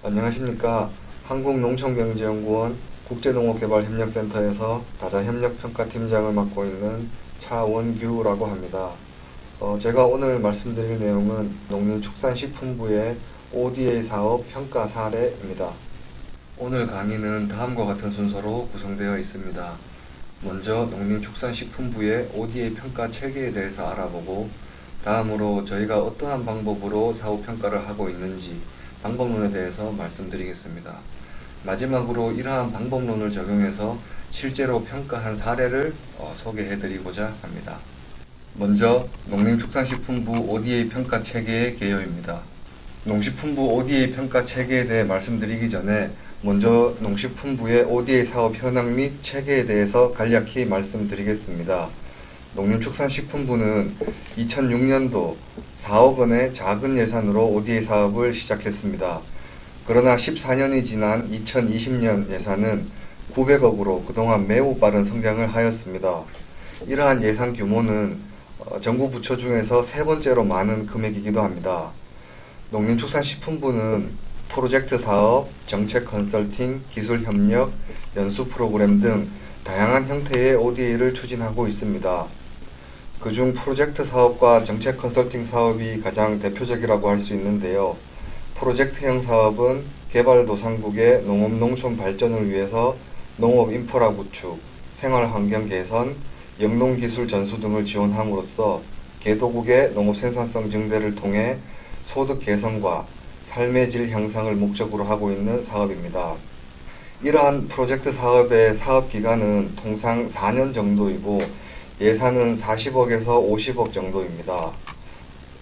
안녕하십니까. 한국농촌경제연구원 국제농업개발협력센터에서 다자협력평가팀장을 맡고 있는 차원규라고 합니다. 제가 오늘 말씀드릴 내용은 농림축산식품부의 ODA 사업 평가 사례입니다. 오늘 강의는 다음과 같은 순서로 구성되어 있습니다. 먼저 농림축산식품부의 ODA 평가 체계에 대해서 알아보고, 다음으로 저희가 어떠한 방법으로 사후 평가를 하고 있는지 방법론에 대해서 말씀드리겠습니다. 마지막으로 이러한 방법론을 적용해서 실제로 평가한 사례를 소개해드리고자 합니다. 먼저 농림축산식품부 ODA 평가 체계의 개요입니다. 농식품부 ODA 평가 체계에 대해 말씀드리기 전에 먼저 농식품부의 ODA 사업 현황 및 체계에 대해서 간략히 말씀드리겠습니다. 농림축산식품부는 2006년도 4억 원의 작은 예산으로 ODA 사업을 시작했습니다. 그러나 14년이 지난 2020년 예산은 900억으로 그동안 매우 빠른 성장을 하였습니다. 이러한 예산 규모는 정부 부처 중에서 세 번째로 많은 금액이기도 합니다. 농림축산식품부는 프로젝트 사업, 정책 컨설팅, 기술 협력, 연수 프로그램 등 다양한 형태의 ODA를 추진하고 있습니다. 그중 프로젝트 사업과 정책 컨설팅 사업이 가장 대표적이라고 할 수 있는데요. 프로젝트형 사업은 개발도상국의 농업 농촌 발전을 위해서 농업 인프라 구축, 생활 환경 개선, 영농기술 전수 등을 지원함으로써 개도국의 농업 생산성 증대를 통해 소득 개선과 삶의 질 향상을 목적으로 하고 있는 사업입니다. 이러한 프로젝트 사업의 사업 기간은 통상 4년 정도이고 예산은 40억에서 50억 정도입니다.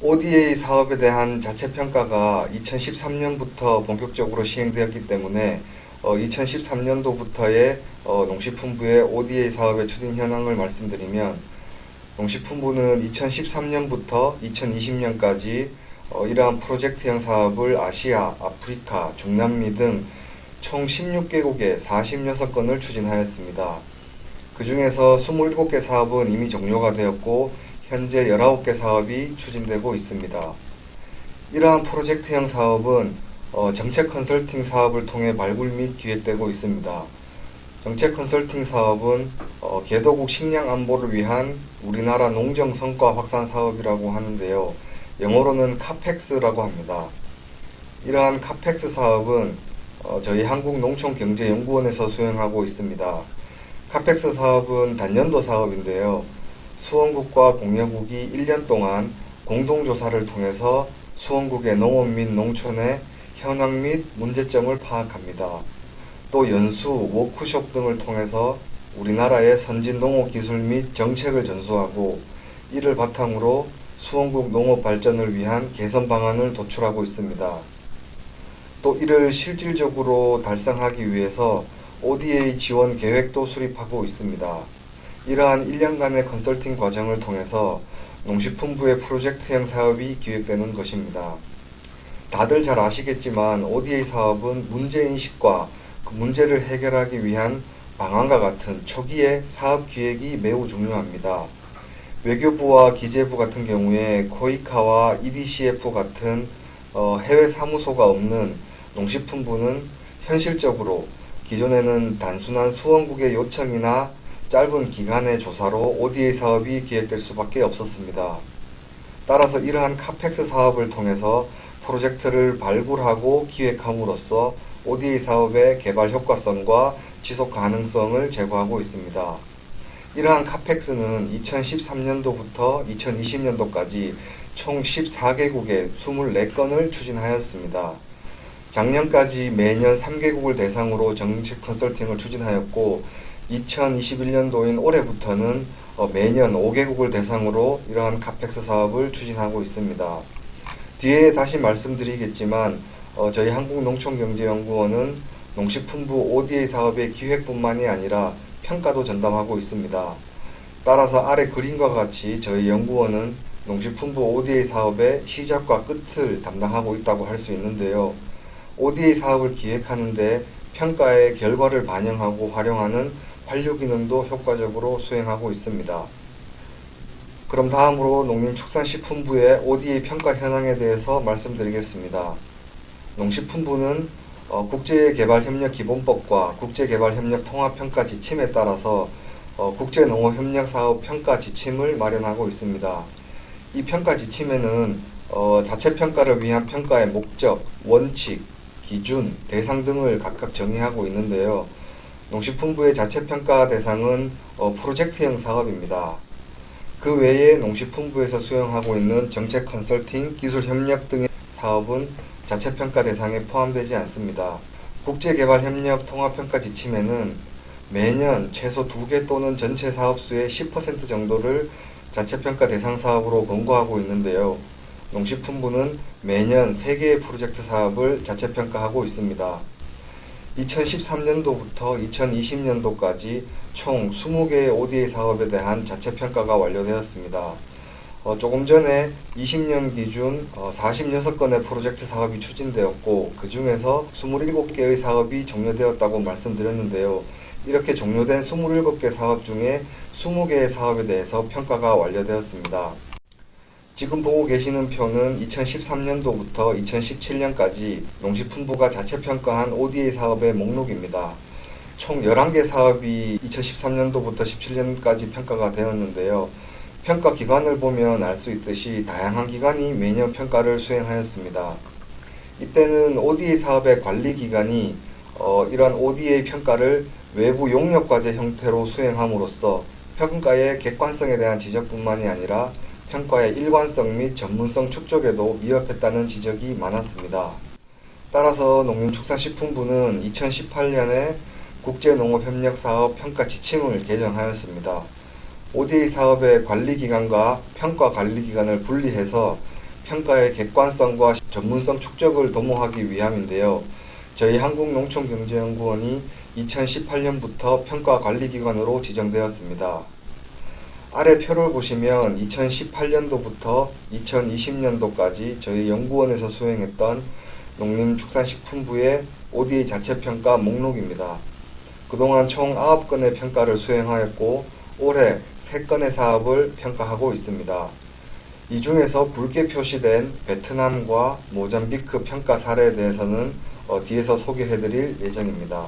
ODA 사업에 대한 자체 평가가 2013년부터 본격적으로 시행되었기 때문에 2013년도부터의 농식품부의 ODA 사업의 추진 현황을 말씀드리면, 농식품부는 2013년부터 2020년까지 이러한 프로젝트형 사업을 아시아, 아프리카, 중남미 등 총 16개국에 46건을 추진하였습니다. 그 중에서 27개 사업은 이미 종료가 되었고 현재 19개 사업이 추진되고 있습니다. 이러한 프로젝트형 사업은 정책 컨설팅 사업을 통해 발굴 및 기획되고 있습니다. 정책 컨설팅 사업은 개도국 식량 안보를 위한 우리나라 농정 성과 확산 사업이라고 하는데요. 영어로는 카펙스라고 합니다. 이러한 카펙스 사업은 저희 한국농촌경제연구원에서 수행하고 있습니다. 카펙스 사업은 단년도 사업인데요. 수원국과 공여국이 1년 동안 공동조사를 통해서 수원국의 농업 및 농촌의 현황 및 문제점을 파악합니다. 또 연수, 워크숍 등을 통해서 우리나라의 선진 농업 기술 및 정책을 전수하고, 이를 바탕으로 수원국 농업 발전을 위한 개선 방안을 도출하고 있습니다. 또 이를 실질적으로 달성하기 위해서 ODA 지원 계획도 수립하고 있습니다. 이러한 1년간의 컨설팅 과정을 통해서 농식품부의 프로젝트형 사업이 기획되는 것입니다. 다들 잘 아시겠지만 ODA 사업은 문제인식과 그 문제를 해결하기 위한 방안과 같은 초기의 사업 기획이 매우 중요합니다. 외교부와 기재부 같은 경우에 코이카와 EDCF 같은 해외 사무소가 없는 농식품부는 현실적으로 기존에는 단순한 수원국의 요청이나 짧은 기간의 조사로 ODA 사업이 기획될 수밖에 없었습니다. 따라서 이러한 카펙스 사업을 통해서 프로젝트를 발굴하고 기획함으로써 ODA 사업의 개발 효과성과 지속 가능성을 제고하고 있습니다. 이러한 카펙스는 2013년도부터 2020년도까지 총 14개국에 24건을 추진하였습니다. 작년까지 매년 3개국을 대상으로 정책 컨설팅을 추진하였고, 2021년도인 올해부터는 매년 5개국을 대상으로 이러한 카펙스 사업을 추진하고 있습니다. 뒤에 다시 말씀드리겠지만 저희 한국농촌경제연구원은 농식품부 ODA 사업의 기획뿐만이 아니라 평가도 전담하고 있습니다. 따라서 아래 그림과 같이 저희 연구원은 농식품부 ODA 사업의 시작과 끝을 담당하고 있다고 할 수 있는데요. ODA 사업을 기획하는데 평가의 결과를 반영하고 활용하는 환류 기능도 효과적으로 수행하고 있습니다. 그럼 다음으로 농림축산식품부의 ODA 평가 현황에 대해서 말씀드리겠습니다. 농식품부는 국제개발협력기본법과 국제개발협력통합평가 지침에 따라서 국제농업협력사업 평가 지침을 마련하고 있습니다. 이 평가 지침에는 자체평가를 위한 평가의 목적, 원칙, 기준, 대상 등을 각각 정의하고 있는데요. 농식품부의 자체평가 대상은 프로젝트형 사업입니다. 그 외에 농식품부에서 수행하고 있는 정책 컨설팅, 기술 협력 등의 사업은 자체평가 대상에 포함되지 않습니다. 국제개발협력 통합평가 지침에는 매년 최소 2개 또는 전체 사업수의 10% 정도를 자체평가 대상 사업으로 권고하고 있는데요. 농식품부는 매년 3개의 프로젝트 사업을 자체평가하고 있습니다. 2013년도부터 2020년도까지 총 20개의 ODA 사업에 대한 자체평가가 완료되었습니다. 조금 전에 20년 기준 46건의 프로젝트 사업이 추진되었고 그 중에서 27개의 사업이 종료되었다고 말씀드렸는데요. 이렇게 종료된 27개 사업 중에 20개의 사업에 대해서 평가가 완료되었습니다. 지금 보고 계시는 표는 2013년도부터 2017년까지 농식품부가 자체평가한 ODA 사업의 목록입니다. 총 11개 사업이 2013년도부터 17년까지 평가가 되었는데요. 평가 기관을 보면 알 수 있듯이 다양한 기관이 매년 평가를 수행하였습니다. 이때는 ODA 사업의 관리기관이 이러한 ODA 평가를 외부 용역과제 형태로 수행함으로써 평가의 객관성에 대한 지적뿐만이 아니라 평가의 일관성 및 전문성 축적에도 미흡했다는 지적이 많았습니다. 따라서 농림축산식품부는 2018년에 국제농업협력사업 평가 지침을 개정하였습니다. ODA 사업의 관리기관과 평가관리기관을 분리해서 평가의 객관성과 전문성 축적을 도모하기 위함인데요. 저희 한국농촌경제연구원이 2018년부터 평가관리기관으로 지정되었습니다. 아래 표를 보시면 2018년도부터 2020년도까지 저희 연구원에서 수행했던 농림축산식품부의 ODA 자체평가 목록입니다. 그동안 총 9건의 평가를 수행하였고 올해 3건의 사업을 평가하고 있습니다. 이 중에서 굵게 표시된 베트남과 모잠비크 평가 사례에 대해서는 뒤에서 소개해드릴 예정입니다.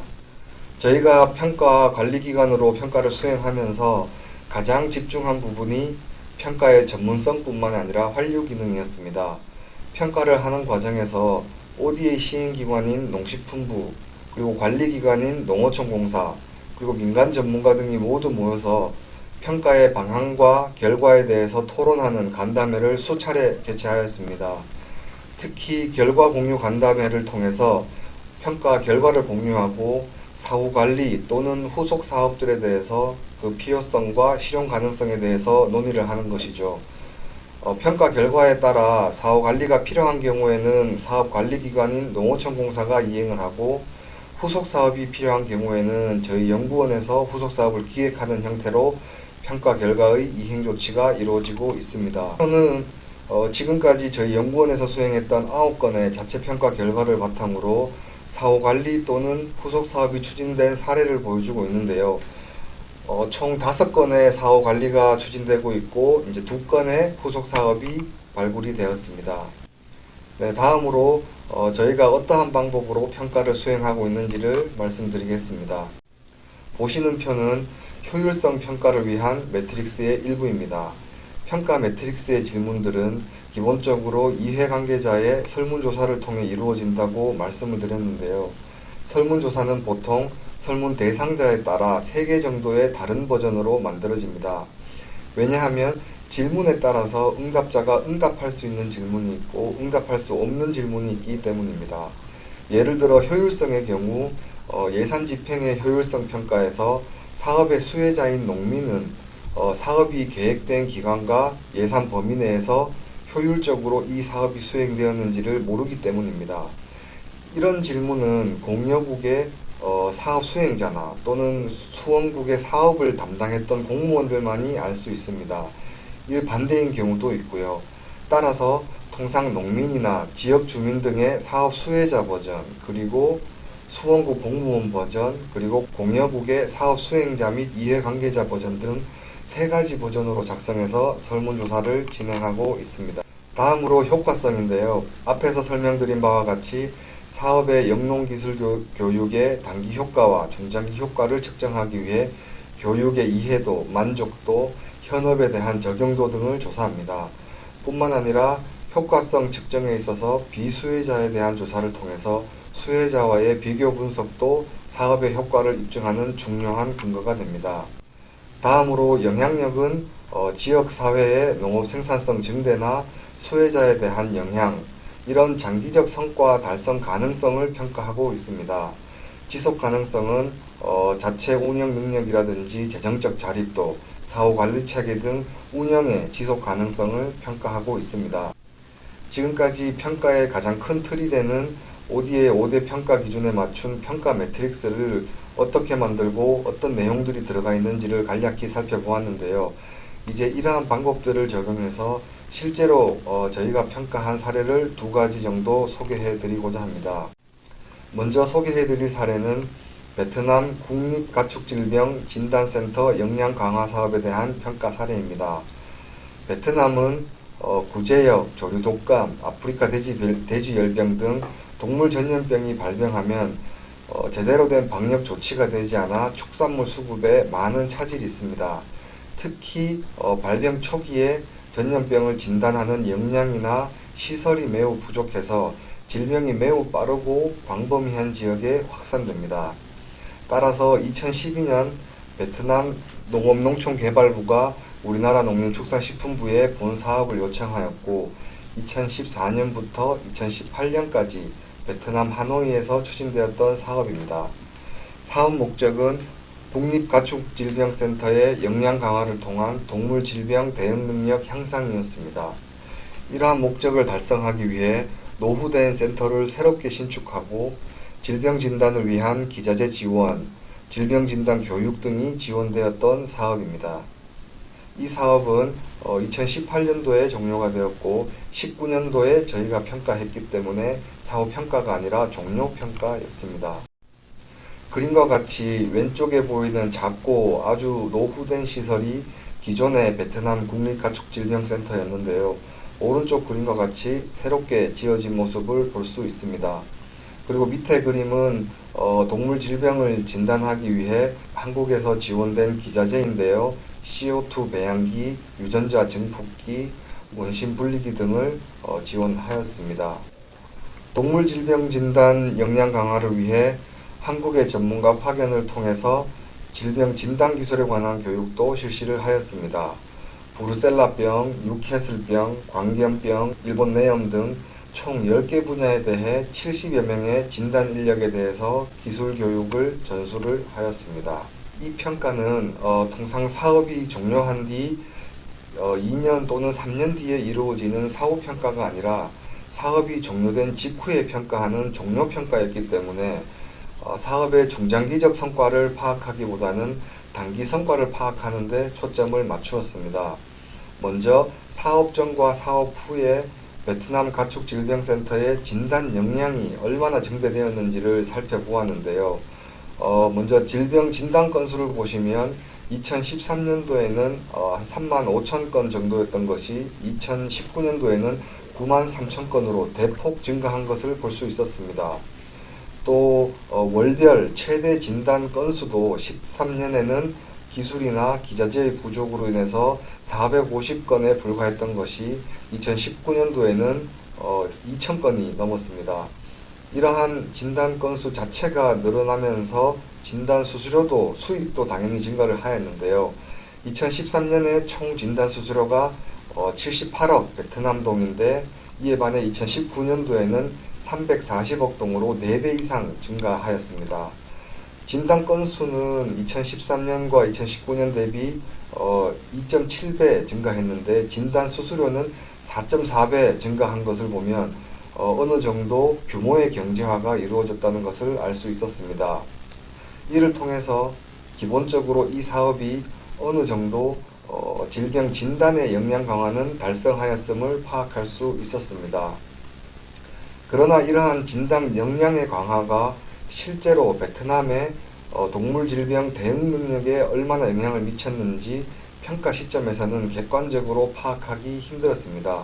저희가 평가 관리기관으로 평가를 수행하면서 가장 집중한 부분이 평가의 전문성뿐만 아니라 환류 기능이었습니다. 평가를 하는 과정에서 ODA 시행기관인 농식품부, 그리고 관리기관인 농어촌공사, 그리고 민간 전문가 등이 모두 모여서 평가의 방향과 결과에 대해서 토론하는 간담회를 수차례 개최하였습니다. 특히 결과 공유 간담회를 통해서 평가 결과를 공유하고 사후 관리 또는 후속 사업들에 대해서 그 필요성과 실용 가능성에 대해서 논의를 하는 것이죠. 평가 결과에 따라 사후 관리가 필요한 경우에는 사업 관리기관인 농어촌공사가 이행을 하고 후속 사업이 필요한 경우에는 저희 연구원에서 후속 사업을 기획하는 형태로 평가 결과의 이행 조치가 이루어지고 있습니다. 저는 지금까지 저희 연구원에서 수행했던 9건의 자체평가 결과를 바탕으로 사후 관리 또는 후속 사업이 추진된 사례를 보여주고 있는데요. 총 5건의 사후 관리가 추진되고 있고 이제 2건의 후속 사업이 발굴이 되었습니다. 네, 다음으로 저희가 어떠한 방법으로 평가를 수행하고 있는지를 말씀드리겠습니다. 보시는 표는 효율성 평가를 위한 매트릭스의 일부입니다. 평가 매트릭스의 질문들은 기본적으로 이해관계자의 설문조사를 통해 이루어진다고 말씀을 드렸는데요. 설문조사는 보통 설문 대상자에 따라 3개 정도의 다른 버전으로 만들어집니다. 왜냐하면 질문에 따라서 응답자가 응답할 수 있는 질문이 있고 응답할 수 없는 질문이 있기 때문입니다. 예를 들어 효율성의 경우 예산 집행의 효율성 평가에서 사업의 수혜자인 농민은 사업이 계획된 기간과 예산 범위 내에서 효율적으로 이 사업이 수행되었는지를 모르기 때문입니다. 이런 질문은 공여국의 사업 수행자나 또는 수원국의 사업을 담당했던 공무원들만이 알 수 있습니다. 이 반대인 경우도 있고요. 따라서 통상 농민이나 지역 주민 등의 사업 수혜자 버전, 그리고 수원국 공무원 버전, 그리고 공여국의 사업 수행자 및 이해관계자 버전 등 3가지 버전으로 작성해서 설문조사를 진행하고 있습니다. 다음으로 효과성인데요. 앞에서 설명드린 바와 같이 사업의 영농기술 교육의 단기 효과와 중장기 효과를 측정하기 위해 교육의 이해도, 만족도, 현업에 대한 적용도 등을 조사합니다. 뿐만 아니라 효과성 측정에 있어서 비수혜자에 대한 조사를 통해서 수혜자와의 비교 분석도 사업의 효과를 입증하는 중요한 근거가 됩니다. 다음으로 영향력은 지역사회의 농업 생산성 증대나 수혜자에 대한 영향, 이런 장기적 성과 달성 가능성을 평가하고 있습니다. 지속 가능성은 자체 운영 능력이라든지 재정적 자립도, 사후 관리 체계 등 운영의 지속 가능성을 평가하고 있습니다. 지금까지 평가의 가장 큰 틀이 되는 ODA의 5대 평가 기준에 맞춘 평가 매트릭스를 어떻게 만들고 어떤 내용들이 들어가 있는지를 간략히 살펴보았는데요. 이제 이러한 방법들을 적용해서 실제로 저희가 평가한 사례를 2가지 정도 소개해 드리고자 합니다. 먼저 소개해 드릴 사례는 베트남 국립가축질병진단센터 역량 강화 사업에 대한 평가 사례입니다. 베트남은 구제역, 조류독감, 아프리카 돼지열병 등 동물 전염병이 발병하면 제대로 된 방역 조치가 되지 않아 축산물 수급에 많은 차질이 있습니다. 특히 발병 초기에 전염병을 진단하는 역량이나 시설이 매우 부족해서 질병이 매우 빠르고 광범위한 지역에 확산됩니다. 따라서 2012년 베트남 농업농촌개발부가 우리나라 농림축산식품부에 본 사업을 요청하였고 2014년부터 2018년까지 베트남 하노이에서 추진되었던 사업입니다. 사업 목적은 국립가축질병센터의 역량 강화를 통한 동물질병 대응 능력 향상이었습니다. 이러한 목적을 달성하기 위해 노후된 센터를 새롭게 신축하고 질병 진단을 위한 기자재 지원, 질병 진단 교육 등이 지원되었던 사업입니다. 이 사업은 2018년도에 종료가 되었고 19년도에 저희가 평가했기 때문에 사후 평가가 아니라 종료 평가였습니다. 그림과 같이 왼쪽에 보이는 작고 아주 노후된 시설이 기존의 베트남 국립가축질병센터였는데요. 오른쪽 그림과 같이 새롭게 지어진 모습을 볼 수 있습니다. 그리고 밑에 그림은 동물 질병을 진단하기 위해 한국에서 지원된 기자재인데요. CO2 배양기, 유전자 증폭기, 원심 분리기 등을 지원하였습니다. 동물 질병 진단 역량 강화를 위해 한국의 전문가 파견을 통해서 질병 진단 기술에 관한 교육도 실시를 하였습니다. 브루셀라병, 뉴캐슬병, 광견병, 일본 뇌염 등 총 10개 분야에 대해 70여 명의 진단 인력에 대해서 기술 교육을 전수를 하였습니다. 이 평가는 통상 사업이 종료한 뒤 2년 또는 3년 뒤에 이루어지는 사후 평가가 아니라 사업이 종료된 직후에 평가하는 종료 평가였기 때문에 사업의 중장기적 성과를 파악하기보다는 단기 성과를 파악하는 데 초점을 맞추었습니다. 먼저 사업 전과 사업 후에 베트남 가축질병센터의 진단 역량이 얼마나 증대되었는지를 살펴보았는데요. 먼저 질병 진단 건수를 보시면 2013년도에는 한 3만 5천 건 정도였던 것이 2019년도에는 9만 3천 건으로 대폭 증가한 것을 볼 수 있었습니다. 또 월별 최대 진단 건수도 13년에는 기술이나 기자재의 부족으로 인해서 450건에 불과했던 것이 2019년도에는 2,000건이 넘었습니다. 이러한 진단 건수 자체가 늘어나면서 진단 수수료도 수익도 당연히 증가를 하였는데요. 2013년에 총 진단 수수료가 78억 베트남 동인데 이에 반해 2019년도에는 340억 동으로 4배 이상 증가하였습니다. 진단 건수는 2013년과 2019년 대비 2.7배 증가했는데 진단 수수료는 4.4배 증가한 것을 보면 어느 정도 규모의 경제화가 이루어졌다는 것을 알 수 있었습니다. 이를 통해서 기본적으로 이 사업이 어느 정도 질병 진단의 역량 강화는 달성하였음을 파악할 수 있었습니다. 그러나 이러한 진단 역량의 강화가 실제로 베트남의 동물 질병 대응 능력에 얼마나 영향을 미쳤는지 평가 시점에서는 객관적으로 파악하기 힘들었습니다.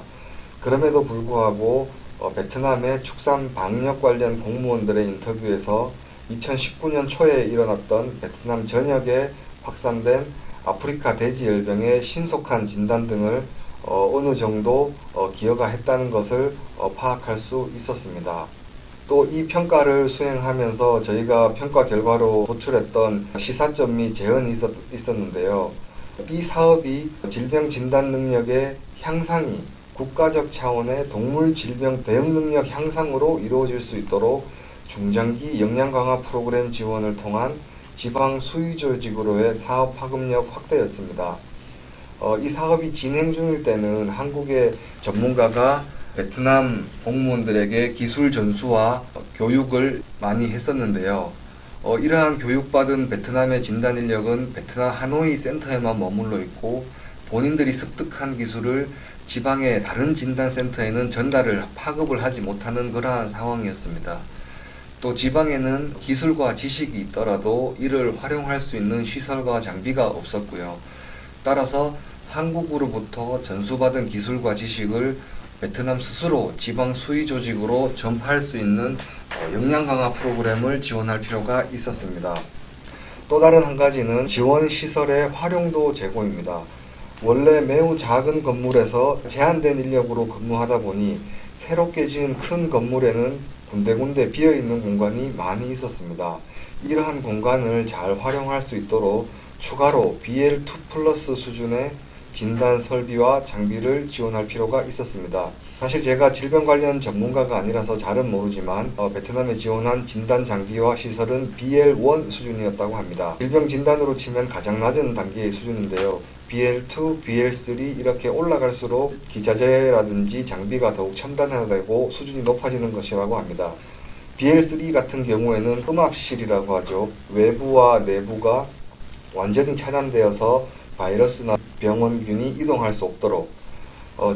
그럼에도 불구하고 베트남의 축산 방역 관련 공무원들의 인터뷰에서 2019년 초에 일어났던 베트남 전역에 확산된 아프리카 돼지열병의 신속한 진단 등을 어느 정도 기여가 했다는 것을 파악할 수 있었습니다. 또 이 평가를 수행하면서 저희가 평가 결과로 도출했던 시사점 및 제언이 있었는데요. 이 사업이 질병 진단 능력의 향상이 국가적 차원의 동물 질병 대응 능력 향상으로 이루어질 수 있도록 중장기 역량 강화 프로그램 지원을 통한 지방 수의 조직으로의 사업 파급력 확대였습니다. 이 사업이 진행 중일 때는 한국의 전문가가 베트남 공무원들에게 기술 전수와 교육을 많이 했었는데요. 이러한 교육받은 베트남의 진단 인력은 베트남 하노이 센터에만 머물러 있고 본인들이 습득한 기술을 지방의 다른 진단센터에는 전달을 파급을 하지 못하는 그러한 상황이었습니다. 또 지방에는 기술과 지식이 있더라도 이를 활용할 수 있는 시설과 장비가 없었고요. 따라서 한국으로부터 전수받은 기술과 지식을 베트남 스스로 지방 수의 조직으로 전파할 수 있는 역량 강화 프로그램을 지원할 필요가 있었습니다. 또 다른 한 가지는 지원 시설의 활용도 제고입니다. 원래 매우 작은 건물에서 제한된 인력으로 근무하다 보니 새롭게 지은 큰 건물에는 군데군데 비어있는 공간이 많이 있었습니다. 이러한 공간을 잘 활용할 수 있도록 추가로 BL2 플러스 수준의 진단 설비와 장비를 지원할 필요가 있었습니다. 사실 제가 질병 관련 전문가가 아니라서 잘은 모르지만 베트남에 지원한 진단 장비와 시설은 BL1 수준이었다고 합니다. 질병 진단으로 치면 가장 낮은 단계의 수준인데요. BL2, BL3 이렇게 올라갈수록 기자재라든지 장비가 더욱 첨단화되고 수준이 높아지는 것이라고 합니다. BL3 같은 경우에는 흠압실이라고 하죠. 외부와 내부가 완전히 차단되어서 바이러스나 병원균이 이동할 수 없도록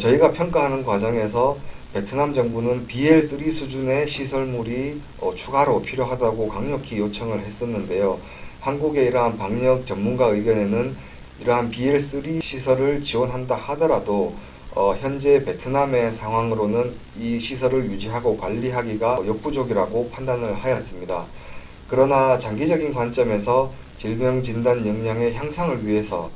저희가 평가하는 과정에서 베트남 정부는 BL3 수준의 시설물이 추가로 필요하다고 강력히 요청을 했었는데요. 한국의 이러한 방역 전문가 의견에는 이러한 BL3 시설을 지원한다 하더라도 현재 베트남의 상황으로는 이 시설을 유지하고 관리하기가 역부족이라고 판단을 하였습니다. 그러나 장기적인 관점에서 질병 진단 역량의 향상을 위해서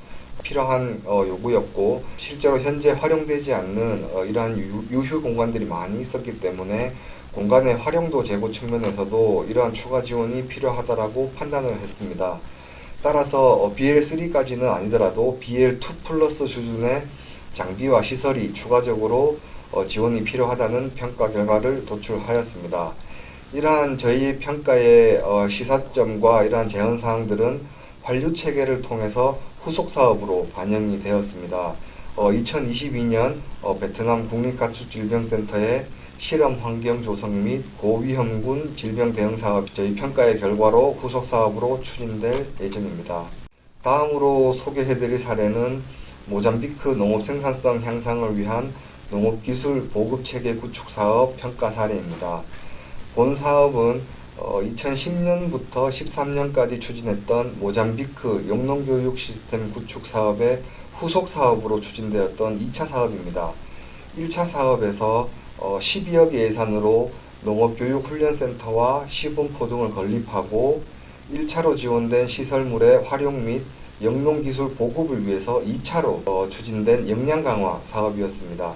필요한 요구였고 실제로 현재 활용되지 않는 이러한 유휴 공간들이 많이 있었기 때문에 공간의 활용도 제고 측면에서도 이러한 추가 지원이 필요하다라고 판단을 했습니다. 따라서 BL3까지는 아니더라도 BL2 플러스 수준의 장비와 시설이 추가적으로 지원이 필요하다는 평가 결과를 도출하였습니다. 이러한 저희 평가의 시사점과 이러한 제언 사항들은 환류 체계를 통해서 후속 사업으로 반영이 되었습니다. 2022년 베트남 국립가축질병센터의 실험 환경 조성 및 고위험군 질병 대응 사업 저희 평가의 결과로 후속 사업으로 추진될 예정입니다. 다음으로 소개해드릴 사례는 모잠비크 농업 생산성 향상을 위한 농업기술 보급체계 구축 사업 평가 사례입니다. 본 사업은 2010년부터 13년까지 추진했던 모잠비크 영농교육 시스템 구축 사업의 후속 사업으로 추진되었던 2차 사업입니다. 1차 사업에서 12억 예산으로 농업교육훈련센터와 시범포 등을 건립하고 1차로 지원된 시설물의 활용 및 영농기술 보급을 위해서 2차로 추진된 역량 강화 사업이었습니다.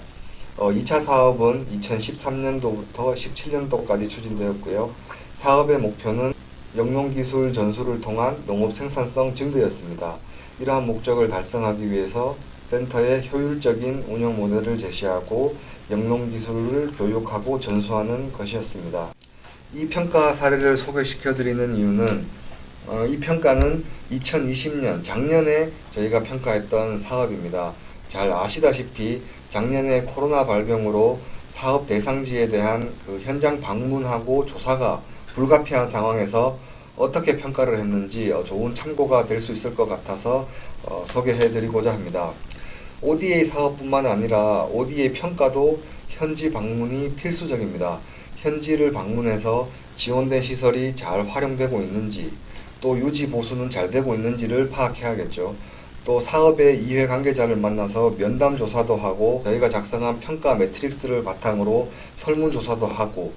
2차 사업은 2013년도부터 17년도까지 추진되었고요. 사업의 목표는 영농기술 전수를 통한 농업 생산성 증대였습니다. 이러한 목적을 달성하기 위해서 센터의 효율적인 운영 모델을 제시하고 영농기술을 교육하고 전수하는 것이었습니다. 이 평가 사례를 소개시켜드리는 이유는 이 평가는 2020년 작년에 저희가 평가했던 사업입니다. 잘 아시다시피 작년에 코로나 발병으로 사업 대상지에 대한 현장 방문하고 조사가 불가피한 상황에서 어떻게 평가를 했는지 좋은 참고가 될 수 있을 것 같아서 소개해드리고자 합니다. ODA 사업뿐만 아니라 ODA 평가도 현지 방문이 필수적입니다. 현지를 방문해서 지원된 시설이 잘 활용되고 있는지 또 유지 보수는 잘 되고 있는지를 파악해야겠죠. 또 사업의 이해관계자를 만나서 면담 조사도 하고 저희가 작성한 평가 매트릭스를 바탕으로 설문조사도 하고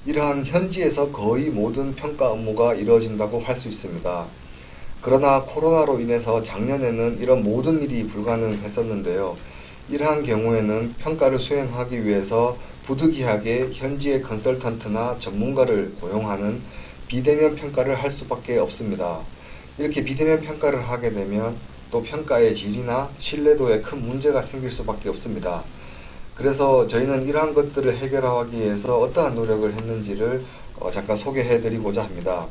이러한 현지에서 거의 모든 평가 업무가 이루어진다고 할 수 있습니다. 그러나 코로나로 인해서 작년에는 이런 모든 일이 불가능했었는데요. 이러한 경우에는 평가를 수행하기 위해서 부득이하게 현지의 컨설턴트나 전문가를 고용하는 비대면 평가를 할 수밖에 없습니다. 이렇게 비대면 평가를 하게 되면 또 평가의 질이나 신뢰도에 큰 문제가 생길 수밖에 없습니다. 그래서 저희는 이러한 것들을 해결하기 위해서 어떠한 노력을 했는지를 잠깐 소개해 드리고자 합니다.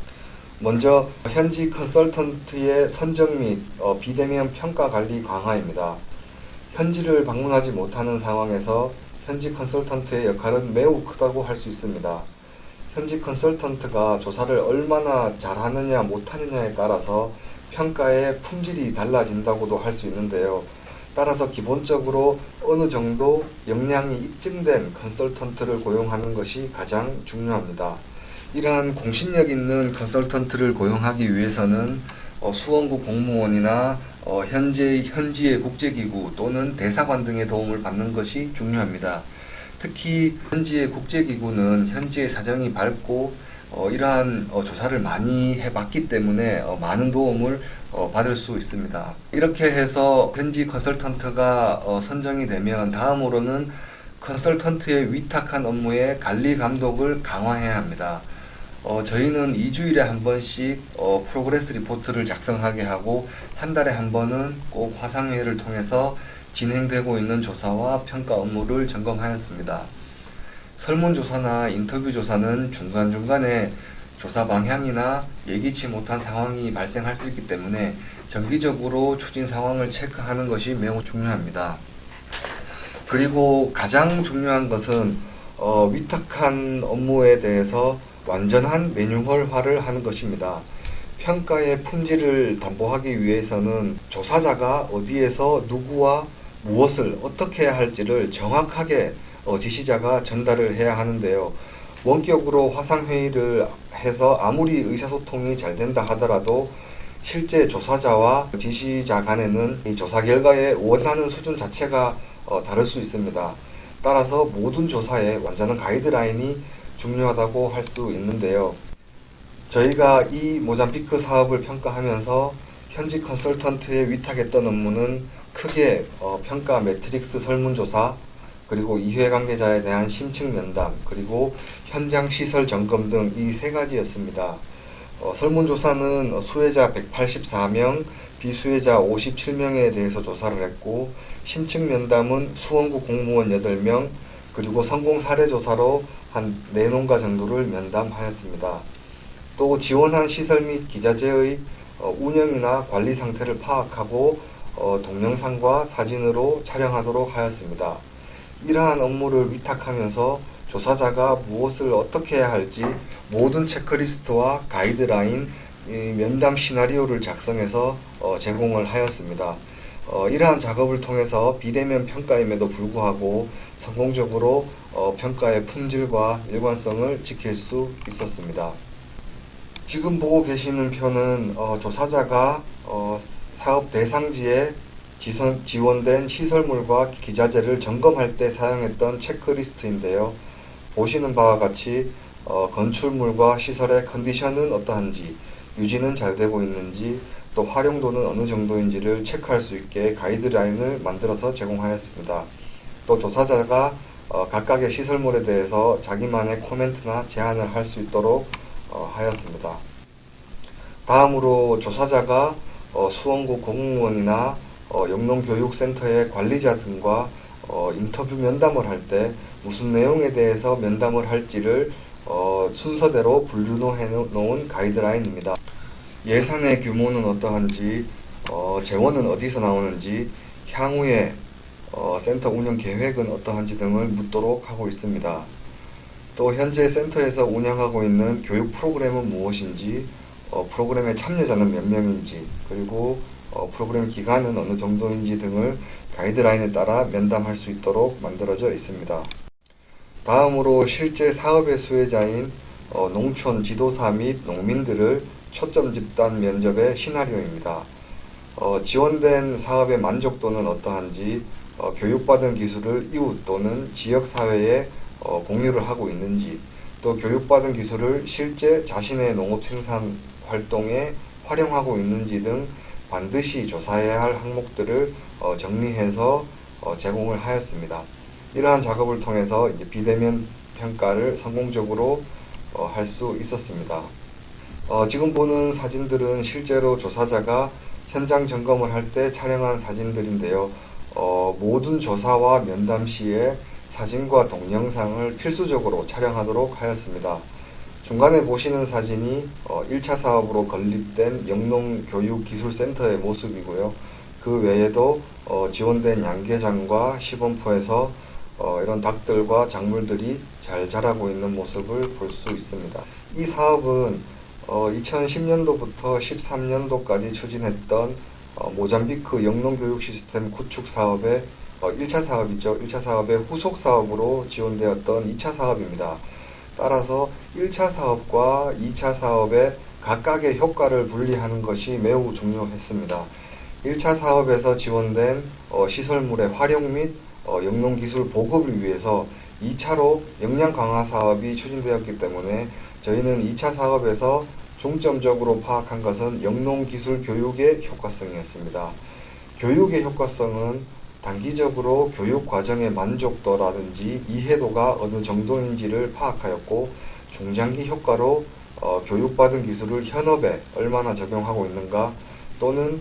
먼저 현지 컨설턴트의 선정 및 비대면 평가 관리 강화입니다. 현지를 방문하지 못하는 상황에서 현지 컨설턴트의 역할은 매우 크다고 할 수 있습니다. 현지 컨설턴트가 조사를 얼마나 잘하느냐 못하느냐에 따라서 평가의 품질이 달라진다고도 할 수 있는데요. 따라서 기본적으로 어느 정도 역량이 입증된 컨설턴트를 고용하는 것이 가장 중요합니다. 이러한 공신력 있는 컨설턴트를 고용하기 위해서는 수원구 공무원이나 현지의 국제기구 또는 대사관 등의 도움을 받는 것이 중요합니다. 특히 현지의 국제기구는 현지의 사정이 밝고 이러한 조사를 많이 해봤기 때문에 많은 도움을 받을 수 있습니다. 이렇게 해서 현지 컨설턴트가 선정이 되면 다음으로는 컨설턴트의 위탁한 업무의 관리 감독을 강화해야 합니다. 저희는 2주일에 한 번씩 프로그레스 리포트를 작성하게 하고 한 달에 한 번은 꼭 화상회의를 통해서 진행되고 있는 조사와 평가 업무를 점검하였습니다. 설문조사나 인터뷰 조사는 중간중간에 조사 방향이나 예기치 못한 상황이 발생할 수 있기 때문에 정기적으로 추진 상황을 체크하는 것이 매우 중요합니다. 그리고 가장 중요한 것은 위탁한 업무에 대해서 완전한 매뉴얼화를 하는 것입니다. 평가의 품질을 담보하기 위해서는 조사자가 어디에서 누구와 무엇을 어떻게 해야 할지를 정확하게 지시자가 전달을 해야 하는데요. 원격으로 화상회의를 해서 아무리 의사소통이 잘 된다 하더라도 실제 조사자와 지시자 간에는 이 조사 결과의 원하는 수준 자체가 다를 수 있습니다. 따라서 모든 조사에 완전한 가이드라인이 중요하다고 할 수 있는데요. 저희가 이 모잠비크 사업을 평가하면서 현지 컨설턴트에 위탁했던 업무는 크게 평가 매트릭스 설문조사, 그리고 이해관계자에 대한 심층 면담, 그리고 현장 시설 점검 등 이 세 가지였습니다. 설문조사는 수혜자 184명, 비수혜자 57명에 대해서 조사를 했고, 심층 면담은 수원구 공무원 8명, 그리고 성공 사례 조사로 한 4농가 정도를 면담하였습니다. 또 지원한 시설 및 기자재의 운영이나 관리 상태를 파악하고 동영상과 사진으로 촬영하도록 하였습니다. 이러한 업무를 위탁하면서 조사자가 무엇을 어떻게 해야 할지 모든 체크리스트와 가이드라인, 면담 시나리오를 작성해서 제공을 하였습니다. 이러한 작업을 통해서 비대면 평가임에도 불구하고 성공적으로 평가의 품질과 일관성을 지킬 수 있었습니다. 지금 보고 계시는 표는 조사자가 사업 대상지에 지원된 시설물과 기자재를 점검할 때 사용했던 체크리스트인데요. 보시는 바와 같이 건축물과 시설의 컨디션은 어떠한지, 유지는 잘 되고 있는지, 또 활용도는 어느 정도인지를 체크할 수 있게 가이드라인을 만들어서 제공하였습니다. 또 조사자가 각각의 시설물에 대해서 자기만의 코멘트나 제안을 할 수 있도록 하였습니다. 다음으로 조사자가 수원구 공무원이나 영농교육센터의 관리자 등과 인터뷰 면담을 할 때 무슨 내용에 대해서 면담을 할지를 순서대로 분류해 놓은 가이드라인입니다. 예산의 규모는 어떠한지, 재원은 어디서 나오는지, 향후에 센터 운영 계획은 어떠한지 등을 묻도록 하고 있습니다. 또 현재 센터에서 운영하고 있는 교육 프로그램은 무엇인지, 프로그램의 참여자는 몇 명인지, 그리고 프로그램 기간은 어느 정도인지 등을 가이드라인에 따라 면담할 수 있도록 만들어져 있습니다. 다음으로 실제 사업의 수혜자인 농촌 지도사 및 농민들을 초점 집단 면접의 시나리오입니다. 지원된 사업의 만족도는 어떠한지, 교육받은 기술을 이웃 또는 지역사회에 공유를 하고 있는지, 또 교육받은 기술을 실제 자신의 농업 생산 활동에 활용하고 있는지 등 반드시 조사해야 할 항목들을 정리해서 제공을 하였습니다. 이러한 작업을 통해서 이제 비대면 평가를 성공적으로 할 수 있었습니다. 지금 보는 사진들은 실제로 조사자가 현장 점검을 할 때 촬영한 사진들인데요. 모든 조사와 면담 시에 사진과 동영상을 필수적으로 촬영하도록 하였습니다. 중간에 보시는 사진이 1차 사업으로 건립된 영농교육기술센터의 모습이고요. 그 외에도 지원된 양계장과 시범포에서 이런 닭들과 작물들이 잘 자라고 있는 모습을 볼 수 있습니다. 이 사업은 2010년도부터 13년도까지 추진했던 모잠비크 영농교육 시스템 구축 사업의 1차 사업이죠. 1차 사업의 후속 사업으로 지원되었던 2차 사업입니다. 따라서 1차 사업과 2차 사업의 각각의 효과를 분리하는 것이 매우 중요했습니다. 1차 사업에서 지원된 시설물의 활용 및 영농기술 보급을 위해서 2차로 역량 강화 사업이 추진되었기 때문에 저희는 2차 사업에서 중점적으로 파악한 것은 영농기술 교육의 효과성이었습니다. 교육의 효과성은 단기적으로 교육 과정의 만족도라든지 이해도가 어느 정도인지를 파악하였고, 중장기 효과로 교육받은 기술을 현업에 얼마나 적용하고 있는가, 또는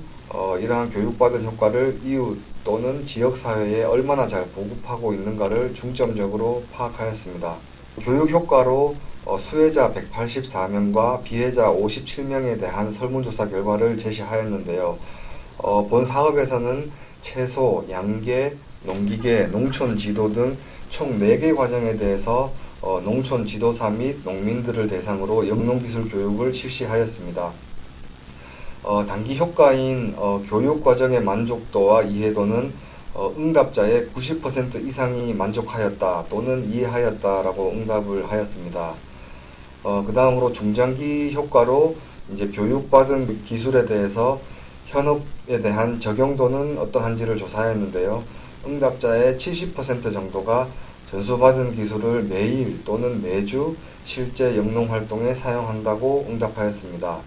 이러한 교육받은 효과를 이웃 또는 지역사회에 얼마나 잘 보급하고 있는가를 중점적으로 파악하였습니다. 교육 효과로 수혜자 184명과 비혜자 57명에 대한 설문조사 결과를 제시하였는데요. 본 사업에서는 채소, 양계, 농기계, 농촌지도 등 총 4개 과정에 대해서 농촌 지도사 및 농민들을 대상으로 영농기술 교육을 실시하였습니다. 단기 효과인 교육 과정의 만족도와 이해도는 응답자의 90% 이상이 만족하였다 또는 이해하였다라고 응답을 하였습니다. 그 다음으로 중장기 효과로 이제 교육받은 기술에 대해서 현업에 대한 적용도는 어떠한지를 조사하였는데요. 응답자의 70% 정도가 전수받은 기술을 매일 또는 매주 실제 영농 활동에 사용한다고 응답하였습니다.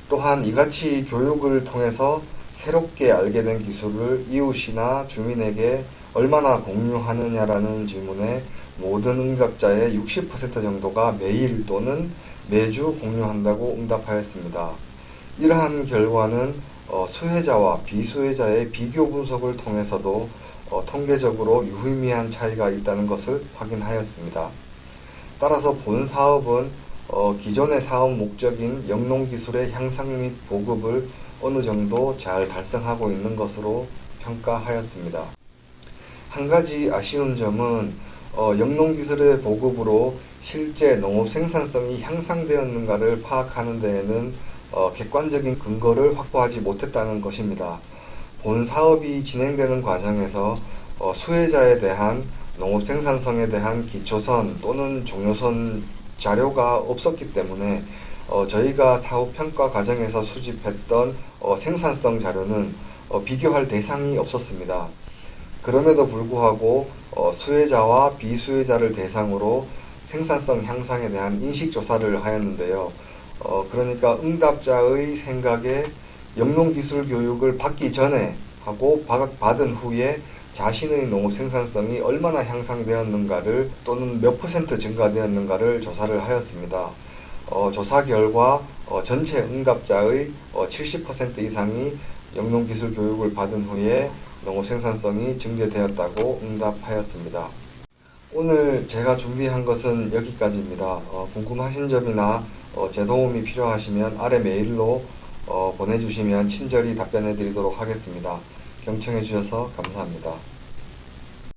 또한 이같이 교육을 통해서 새롭게 알게 된 기술을 이웃이나 주민에게 얼마나 공유하느냐라는 질문에 모든 응답자의 60% 정도가 매일 또는 매주 공유한다고 응답하였습니다. 이러한 결과는 수혜자와 비수혜자의 비교 분석을 통해서도 통계적으로 유의미한 차이가 있다는 것을 확인하였습니다. 따라서 본 사업은 기존의 사업 목적인 영농기술의 향상 및 보급을 어느 정도 잘 달성하고 있는 것으로 평가하였습니다. 한 가지 아쉬운 점은 영농기술의 보급으로 실제 농업 생산성이 향상되었는가를 파악하는 데에는 객관적인 근거를 확보하지 못했다는 것입니다. 본 사업이 진행되는 과정에서 수혜자에 대한 농업 생산성에 대한 기초선 또는 종요선 자료가 없었기 때문에 저희가 사업 평가 과정에서 수집했던 생산성 자료는 비교할 대상이 없었습니다. 그럼에도 불구하고 수혜자와 비수혜자를 대상으로 생산성 향상에 대한 인식 조사를 하였는데요. 그러니까 응답자의 생각에 영농기술 교육을 받기 전에 하고 받은 후에 자신의 농업 생산성이 얼마나 향상되었는가를 또는 몇 % 증가되었는가를 조사를 하였습니다. 조사 결과 전체 응답자의 70% 이상이 영농기술 교육을 받은 후에 농업 생산성이 증대되었다고 응답하였습니다. 오늘 제가 준비한 것은 여기까지입니다. 궁금하신 점이나 제 도움이 필요하시면 아래 메일로 보내주시면 친절히 답변해 드리도록 하겠습니다. 경청해 주셔서 감사합니다.